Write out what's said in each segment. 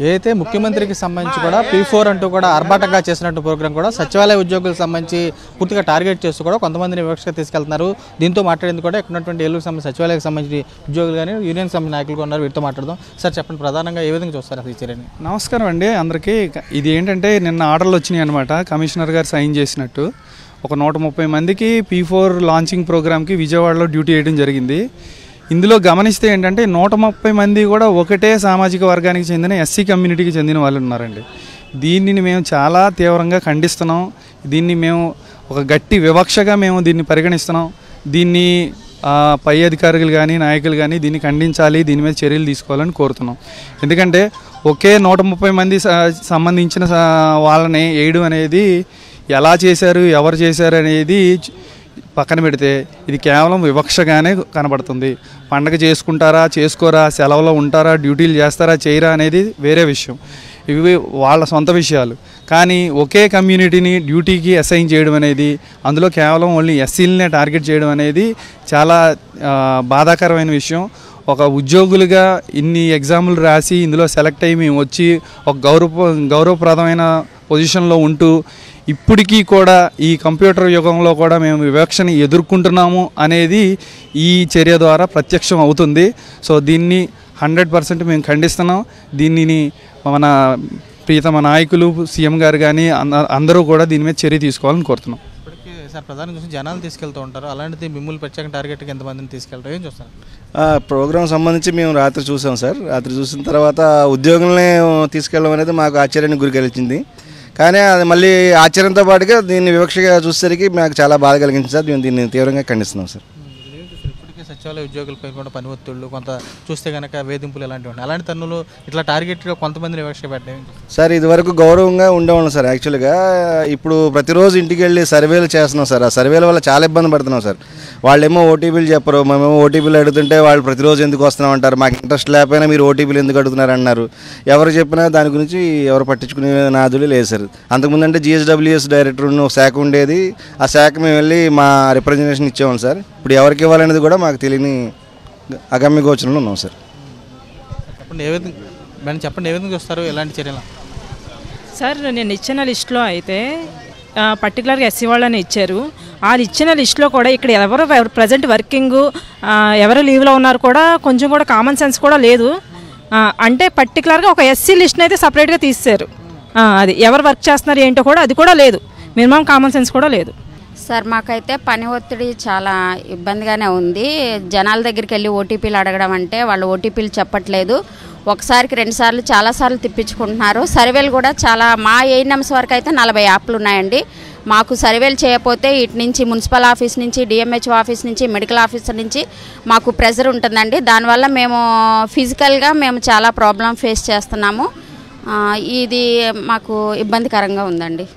ఏదైతే ముఖ్యమంత్రికి సంబంధించి కూడా P4 అంటూ కూడా ఆర్భాటంగా చేసినట్టు ప్రోగ్రాం కూడా సచివాలయ ఉద్యోగులకు సంబంధించి పూర్తిగా టార్గెట్ చేస్తూ కూడా కొంతమందిని వివక్షగా తీసుకెళ్తున్నారు. దీంతో మాట్లాడేందుకు కూడా ఇక్కడ ఉన్నటువంటి ఏలూరు సచివాలయానికి సంబంధించి ఉద్యోగులు కానీ యూనియన్ సంబంధించిన నాయకులు ఉన్నారు. వీటితో మాట్లాడదాం. సార్ చెప్పండి, ప్రధానంగా ఏ విధంగా చూస్తారు అసలు ఈ చర్యని? నమస్కారం అండి అందరికీ. ఇది ఏంటంటే నిన్న ఆర్డర్లు వచ్చినాయి అనమాట. కమిషనర్ గారు సైన్ చేసినట్టు ఒక 130 మందికి P4 లాంచింగ్ ప్రోగ్రామ్కి విజయవాడలో డ్యూటీ వేయడం జరిగింది. ఇందులో గమనిస్తే ఏంటంటే 130 మంది కూడా ఒకటే సామాజిక వర్గానికి చెందిన ఎస్సీ కమ్యూనిటీకి చెందిన వాళ్ళు ఉన్నారండి. దీనిని మేము చాలా తీవ్రంగా ఖండిస్తున్నాం. దీన్ని మేము ఒక గట్టి వివక్షగా మేము దీన్ని పరిగణిస్తున్నాం. దీన్ని పై అధికారులు కానీ నాయకులు కానీ దీన్ని ఖండించాలి, దీని మీద చర్యలు తీసుకోవాలని కోరుతున్నాం. ఎందుకంటే ఒకే 130 మంది సంబంధించిన వాళ్ళని వేయడం అనేది ఎలా చేశారు, ఎవరు చేశారు అనేది పక్కన పెడితే ఇది కేవలం వివక్షగానే కనబడుతుంది. పండగ చేసుకుంటారా, చేసుకోరా, సెలవులో ఉంటారా, డ్యూటీలు చేస్తారా, చేయరా అనేది వేరే విషయం. ఇవి వాళ్ళ సొంత విషయాలు. కానీ ఒకే కమ్యూనిటీని డ్యూటీకి అసైన్ చేయడం అనేది, అందులో కేవలం ఓన్లీ ఎస్సీలనే టార్గెట్ చేయడం అనేది చాలా బాధాకరమైన విషయం. ఒక ఉద్యోగులుగా ఇన్ని ఎగ్జాములు రాసి ఇందులో సెలెక్ట్ అయ్యి మేము వచ్చి ఒక గౌరవప్రదమైన పొజిషన్లో ఉంటూ ఇప్పటికీ కూడా ఈ కంప్యూటర్ యుగంలో కూడా మేము వివక్షని ఎదుర్కొంటున్నాము అనేది ఈ చర్య ద్వారా ప్రత్యక్షం అవుతుంది. సో దీన్ని 100% మేము ఖండిస్తున్నాం. దీనిని మన ప్రియతమ నాయకులు సీఎం గారు కానీ అందరూ కూడా దీని మీద చర్య తీసుకోవాలని కోరుతున్నాం. ఇప్పటికీ సార్ ప్రధానంగా చూసి జనాలు తీసుకెళ్తూ ఉంటారు. అలాంటిది మిమ్మల్ని ప్రత్యేక టార్గెట్కి ఎంతమందిని తీసుకెళ్తారు, ఏం చూస్తారు? ప్రోగ్రాం సంబంధించి మేము రాత్రి చూసాం సార్. రాత్రి చూసిన తర్వాత ఉద్యోగులనే తీసుకెళ్ళడం అనేది మాకు ఆశ్చర్యానికి గురి కలిగించింది. కానీ అది మళ్ళీ ఆశ్చర్యంతో పాటుగా దీన్ని వివక్షగా చూసేసరికి మాకు చాలా బాధ కలిగించింది సార్. మేము దీన్ని తీవ్రంగా ఖండిస్తున్నాం సార్. ఇప్పటికే సచివాలయ ఉద్యోగులపై కూడా పని ఒత్తిళ్ళు కొంత చూస్తే కనుక వేధింపులు ఇలాంటివి ఉన్నాయి. అలాంటి తన్నులు ఇట్లా టార్గెట్గా కొంతమందిని వివక్ష పెట్టడం సార్. ఇదివరకు గౌరవంగా ఉండేవాళ్ళం సార్. యాక్చువల్గా ఇప్పుడు ప్రతిరోజు ఇంటికి వెళ్ళి సర్వేలు చేస్తున్నాం సార్. ఆ సర్వేల వల్ల చాలా ఇబ్బంది పడుతున్నాం సార్. వాళ్ళేమో ఓటీపీలు చెప్పరు, మేమేమో ఓటీపీలు అడుగుతుంటే వాళ్ళు ప్రతిరోజు ఎందుకు వస్తున్నాం అంటారు. మాకు ఇంట్రెస్ట్ లేకపోయినా మీరు ఓటీపీలు ఎందుకు అడుగుతున్నారు అన్నారు. ఎవరు చెప్పినా దాని గురించి ఎవరు పట్టించుకునే నాదులు లేదు సార్. అంతకుముందు అంటే GSWS డైరెక్టర్ ఒక శాఖ ఉండేది. ఆ శాఖ మేము వెళ్ళి మా రిప్రజెంటేషన్ ఇచ్చేవాళ్ళం సార్. ఇప్పుడు ఎవరికి ఇవ్వాలనేది కూడా మాకు తెలియని అగమ్య గోచరంలో ఉన్నాం సార్. చెప్పండి, ఏ విధంగా చూస్తారు ఎలాంటి చర్యలు? సార్ నేను ఇచ్చిన లిస్టులో అయితే పర్టికులర్గా ఎస్సీ వాళ్ళని ఇచ్చారు. ఆ ఇచ్చిన లిస్టులో కూడా ఇక్కడ ఎవరు ప్రజెంట్ వర్కింగ్ ఎవరు లీవ్లో ఉన్నారు కూడా కొంచెం కూడా కామన్ సెన్స్ కూడా లేదు. అంటే పర్టికులర్గా ఒక ఎస్సీ లిస్ట్ని అయితే సపరేట్గా తీశారు. అది ఎవరు వర్క్ చేస్తున్నారు ఏంటో కూడా అది కూడా లేదు. మినిమం కామన్ సెన్స్ కూడా లేదు. సార్ మాకైతే పని ఒత్తిడి చాలా ఇబ్బందిగానే ఉంది. జనాల దగ్గరికి వెళ్ళి ఓటీపీలు అడగడం అంటే వాళ్ళు ఓటీపీలు చెప్పట్లేదు. ఒకసారికి 2 సార్లు చాలాసార్లు తిప్పించుకుంటున్నారు. సర్వేలు కూడా చాలా మా ఏఎన్ఎంస్ వరకు అయితే 40 యాప్లు ఉన్నాయండి. మాకు సర్వేలు చేయకపోతే ఇటు నుంచి మున్సిపల్ ఆఫీస్ నుంచి, డిఎంహెచ్ఓ ఆఫీస్ నుంచి, మెడికల్ ఆఫీసర్ నుంచి మాకు ప్రెజర్ ఉంటుందండి. దానివల్ల మేము ఫిజికల్గా మేము చాలా ప్రాబ్లం ఫేస్ చేస్తున్నాము. ఇది మాకు ఇబ్బందికరంగా ఉందండి.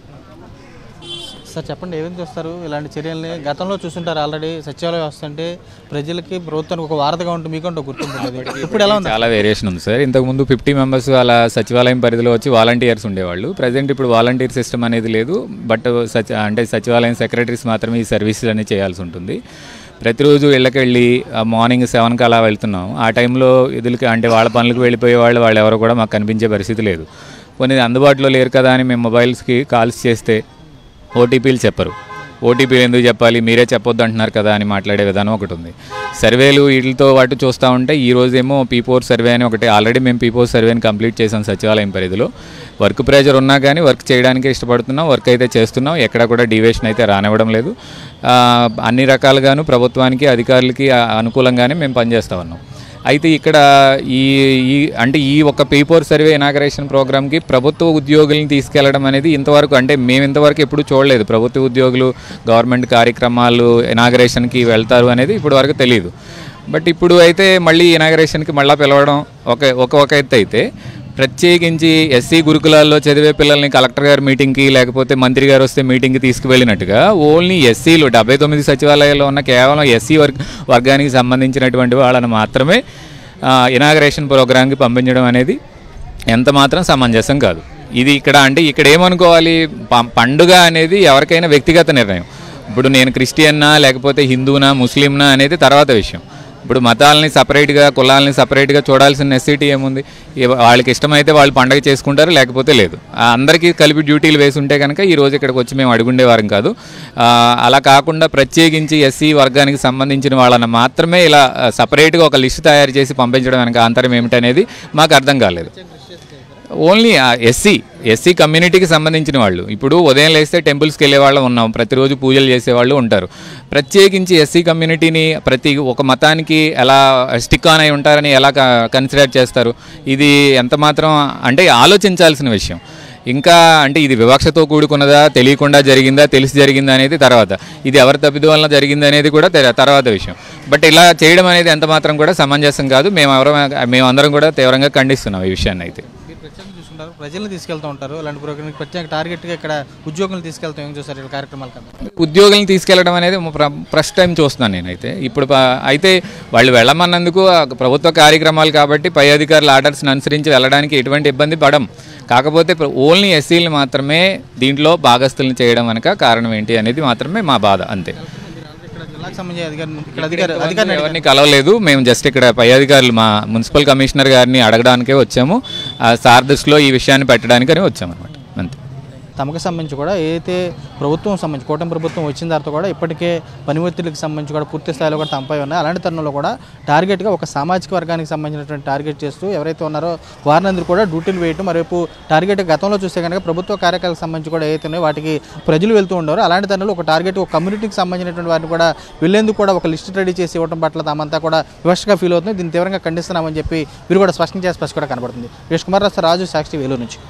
సార్ చెప్పండి, ఏమేమి చూస్తారు ఇలాంటి చర్యల్ని? గతంలో చూస్తుంటారు ఆల్రెడీ సచివాలయం వస్తుంటే ప్రజలకి ప్రభుత్వానికి ఒక వారధిగా ఉంటుంది, మీకంటూ గుర్తుంటుంది. ఇప్పుడు ఎలా ఉంది? చాలా వేరియేషన్ ఉంది సార్. ఇంతకుముందు 50 మెంబర్స్ అలా సచివాలయం పరిధిలో వచ్చి వాలంటీర్స్ ఉండేవాళ్ళు. ప్రజెంట్ ఇప్పుడు వాలంటీర్ సిస్టమ్ అనేది లేదు. బట్ అంటే సచివాలయం సెక్రటరీస్ మాత్రమే ఈ సర్వీసులు అన్నీ చేయాల్సి ఉంటుంది. ప్రతిరోజు ఇళ్ళకెళ్ళి మార్నింగ్ 7కి అలా వెళ్తున్నాం. ఆ టైంలో ఎదురుకి అంటే వాళ్ళ పనులకు వెళ్ళిపోయే వాళ్ళు ఎవరు కూడా మాకు కనిపించే పరిస్థితి లేదు. కొన్ని అందుబాటులో లేరు కదా అని మేము మొబైల్స్కి కాల్స్ చేస్తే ఓటీపీలు చెప్పరు. ఓటీపీలు ఎందుకు చెప్పాలి, మీరే చెప్పొద్దు అంటున్నారు కదా అని మాట్లాడే విధానం ఒకటి ఉంది. సర్వేలు వీటితో పాటు చూస్తూ ఉంటే ఈరోజేమో P4 సర్వే అని ఒకటి ఆల్రెడీ మేము P4 సర్వేని కంప్లీట్ చేసాం సచివాలయం పరిధిలో. వర్క్ ప్రెజర్ ఉన్నా కానీ వర్క్ చేయడానికి ఇష్టపడుతున్నాం, వర్క్ అయితే చేస్తున్నాం. ఎక్కడ కూడా డీవియేషన్ అయితే రానివ్వడం లేదు. అన్ని రకాలుగాను ప్రభుత్వానికి అధికారులకి అనుకూలంగానే మేము పనిచేస్తూ ఉన్నాం. అయితే ఇక్కడ ఈ ఒక P4 సర్వే ఇనాగరేషన్ ప్రోగ్రామ్కి ప్రభుత్వ ఉద్యోగులను తీసుకెళ్లడం అనేది ఇంతవరకు అంటే మేము ఇంతవరకు ఎప్పుడు చూడలేదు. ప్రభుత్వ ఉద్యోగులు గవర్నమెంట్ కార్యక్రమాలు ఇనాగరేషన్కి వెళ్తారు అనేది ఇప్పుడు వరకు తెలియదు. బట్ ఇప్పుడు అయితే మళ్ళీ ఇనాగరేషన్కి మళ్ళీ పిలవడం ఒక ఎత్తు అయితే, ప్రత్యేకించి ఎస్సీ గురుకులాల్లో చదివే పిల్లల్ని కలెక్టర్ గారి మీటింగ్కి లేకపోతే మంత్రి గారు వస్తే మీటింగ్కి తీసుకువెళ్ళినట్టుగా ఓన్లీ ఎస్సీలు 79 సచివాలయాల్లో ఉన్న కేవలం ఎస్సీ వర్గానికి సంబంధించినటువంటి వాళ్ళని మాత్రమే ఇనాగరేషన్ ప్రోగ్రాంకి పంపించడం అనేది ఎంత మాత్రం సమంజసం కాదు. ఇది ఇక్కడ ఏమనుకోవాలి, పండుగ అనేది ఎవరికైనా వ్యక్తిగత నిర్ణయం. ఇప్పుడు నేను క్రిస్టియన్నా లేకపోతే హిందూనా ముస్లింనా అనేది తర్వాత విషయం. ఇప్పుడు మతాలని సపరేట్గా కులాలని సపరేట్గా చూడాల్సిన నెసిటీ ఏముంది? వాళ్ళకి ఇష్టమైతే వాళ్ళు పండగ చేసుకుంటారు, లేకపోతే లేదు. అందరికీ కలిపి డ్యూటీలు వేసి ఉంటే కనుక ఈరోజు ఇక్కడికి వచ్చి మేము అడుగుండేవారం కాదు. అలా కాకుండా ప్రత్యేకించి ఎస్సీ వర్గానికి సంబంధించిన వాళ్ళని మాత్రమే ఇలా సపరేట్గా ఒక లిస్ట్ తయారు చేసి పంపించడం వెనక ఆంతర్యం ఏమిటనేది మాకు అర్థం కాలేదు. ఓన్లీ ఎస్సీ కమ్యూనిటీకి సంబంధించిన వాళ్ళు ఇప్పుడు ఉదయం లేస్తే టెంపుల్స్కి వెళ్ళే వాళ్ళు ఉన్నాం, ప్రతిరోజు పూజలు చేసేవాళ్ళు ఉంటారు. ప్రత్యేకించి ఎస్సీ కమ్యూనిటీని ప్రతి ఒక మతానికి ఎలా స్టిక్ ఆన్ అయి ఉంటారని ఎలా కన్సిడర్ చేస్తారు? ఇది ఎంత మాత్రం అంటే ఆలోచించాల్సిన విషయం. ఇంకా అంటే ఇది వివక్షతో కూడుకున్నదా, తెలియకుండా జరిగిందా, తెలిసి జరిగిందా అనేది తర్వాత, ఇది ఎవరి తప్పిద వలన జరిగింది అనేది కూడా తర్వాత విషయం. బట్ ఇలా చేయడం అనేది ఎంత మాత్రం కూడా సమంజసం కాదు. మేమందరం కూడా తీవ్రంగా ఖండిస్తున్నాం ఈ విషయాన్ని. అయితే ప్రజలను తీసుకెళ్తూ ఉంటారు, అలాంటి ప్రోగ్రామ్ ప్రత్యేక టార్గెట్గా ఇక్కడ ఉద్యోగులను తీసుకెళ్తాం. ఏం చూస్తారు ఈ కార్యక్రమాల కన్నా? ఉద్యోగులను తీసుకెళ్లడం అనేది ఫస్ట్ టైం చూస్తున్నాను నేనైతే. ఇప్పుడు అయితే వాళ్ళు వెళ్ళమన్నందుకు ప్రభుత్వ కార్యక్రమాలు కాబట్టి పై అధికారుల ఆర్డర్స్ని అనుసరించి వెళ్ళడానికి ఎటువంటి ఇబ్బంది పడం. కాకపోతే ఓన్లీ ఎస్సీలు మాత్రమే దీంట్లో భాగస్తులను చేయడం వెనక కారణం ఏంటి అనేది మాత్రమే మా బాధ, అంతే. ఎవరిని కలవలేదు మేము, జస్ట్ ఇక్కడ పై అధికారులు మా మున్సిపల్ కమిషనర్ గారిని అడగడానికే వచ్చాము. సార్ దృష్టిలో ఈ విషయాన్ని పెట్టడానికని వచ్చాము అనమాట, అంతే. తమకు సంబంధించి కూడా ఏదైతే ప్రభుత్వం సంబంధించి కూటమి ప్రభుత్వం వచ్చిన తర్వాత కూడా ఇప్పటికే పని ఒత్తిడికి సంబంధించి కూడా పూర్తి స్థాయిలో కూడా తమపై ఉన్నాయి. అలాంటి తరుణంలో కూడా టార్గెట్గా ఒక సామాజిక వర్గానికి సంబంధించినటువంటి టార్గెట్ చేస్తూ ఎవరైతే ఉన్నారో వారినందరూ కూడా డ్యూటీలు వేయటం, మరోవైపు టార్గెట్ గతంలో చూస్తే కనుక ప్రభుత్వ కార్యక్రమాలకు సంబంధించి కూడా ఏదైతే ఉన్నాయో వాటికి ప్రజలు వెళ్తూ ఉండరు. అలాంటి తరుణంలో ఒక టార్గెట్ ఒక కమ్యూనిటీకి సంబంధించినటువంటి వారిని కూడా వెళ్లేందుకు కూడా ఒక లిస్ట్ రెడీ చేసి ఇవ్వడం పట్ల తామంతా కూడా వివక్షగా ఫీల్ అవుతుంది. దీన్ని తీవ్రంగా ఖండిస్తున్నామని చెప్పి వీరు కూడా స్పష్టం కూడా కనబడుతుంది. వీరేష్ కుమార్ రాజు, సాక్షి, వేలూరు నుంచి.